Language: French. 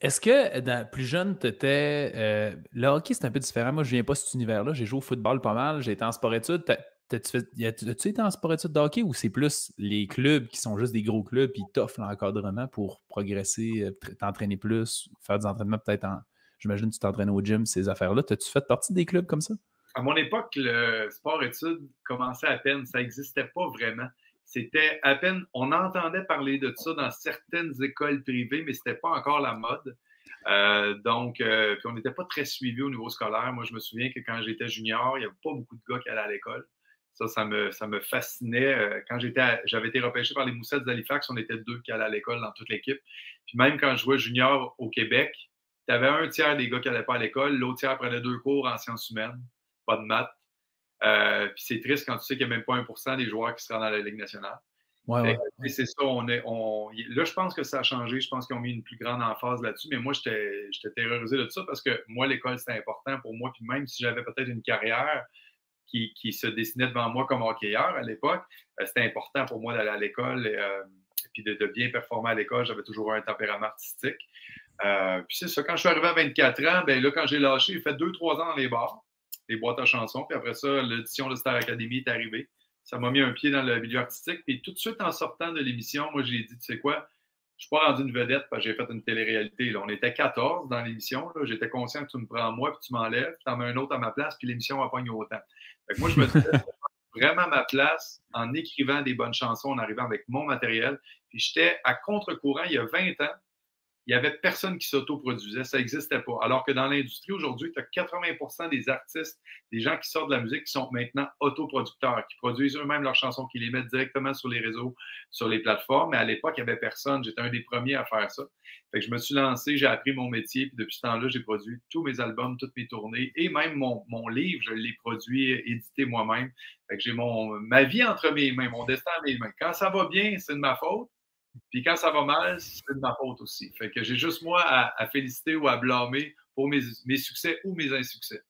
Est-ce que plus jeune, tu étais. Le hockey, c'est un peu différent. Moi, je viens pas de cet univers-là. J'ai joué au football pas mal. J'ai été en sport-études. As-tu été en sport-études de hockey ou c'est plus les clubs qui sont juste des gros clubs et t'offrent l'encadrement pour progresser, t'entraîner plus, faire des entraînements peut-être en. J'imagine que tu t'entraînes au gym, ces affaires-là. T'as-tu fait partie des clubs comme ça? À mon époque, le sport-études commençait à peine. Ça n'existait pas vraiment. C'était à peine, on entendait parler de ça dans certaines écoles privées, mais c'était pas encore la mode. Puis on n'était pas très suivi au niveau scolaire. Moi, je me souviens que quand j'étais junior, il n'y avait pas beaucoup de gars qui allaient à l'école. Ça me fascinait. Quand j'avais été repêché par les Moussettes d'Halifax, on était deux qui allaient à l'école dans toute l'équipe. Puis même quand je jouais junior au Québec, tu avais un tiers des gars qui n'allaient pas à l'école, l'autre tiers prenait 2 cours en sciences humaines, pas de maths. Puis c'est triste quand tu sais qu'il n'y a même pas 1% des joueurs qui se rendent à la Ligue nationale. Ouais, Fait ouais. que, c'est ça, là, je pense que ça a changé. Je pense qu'ils ont mis une plus grande emphase là-dessus. Mais moi, j'étais terrorisé de ça parce que moi, l'école, c'était important pour moi. Puis même si j'avais peut-être une carrière qui se dessinait devant moi comme hockeyeur à l'époque, c'était important pour moi d'aller à l'école et puis de bien performer à l'école. J'avais toujours un tempérament artistique. Puis c'est ça, quand je suis arrivé à 24 ans, ben là, quand j'ai lâché, j'ai fait 2-3 ans dans les bars, les boîtes à chansons. Puis après ça, l'édition de Star Academy est arrivée. Ça m'a mis un pied dans le milieu artistique. Puis tout de suite, en sortant de l'émission, moi, j'ai dit, tu sais quoi, je ne suis pas rendu une vedette parce que j'ai fait une télé-réalité. Là. On était 14 dans l'émission. J'étais conscient que tu me prends moi, puis tu m'enlèves, tu en mets un autre à ma place, puis l'émission va pogner autant. Fait que moi, je me disais, vraiment ma place en écrivant des bonnes chansons, en arrivant avec mon matériel. Puis j'étais à contre-courant il y a 20 ans. Il n'y avait personne qui s'autoproduisait, ça n'existait pas. Alors que dans l'industrie aujourd'hui, tu as 80% des artistes, des gens qui sortent de la musique qui sont maintenant autoproducteurs, qui produisent eux-mêmes leurs chansons, qui les mettent directement sur les réseaux, sur les plateformes. Mais à l'époque, il n'y avait personne. J'étais un des premiers à faire ça. Fait que je me suis lancé, j'ai appris mon métier, puis depuis ce temps-là, j'ai produit tous mes albums, toutes mes tournées, et même mon livre, je l'ai produit, édité moi-même. Fait que j'ai ma vie entre mes mains, mon destin à mes mains. Quand ça va bien, c'est de ma faute. Puis quand ça va mal, c'est de ma faute aussi. Fait que j'ai juste moi à féliciter ou à blâmer pour mes succès ou mes insuccès.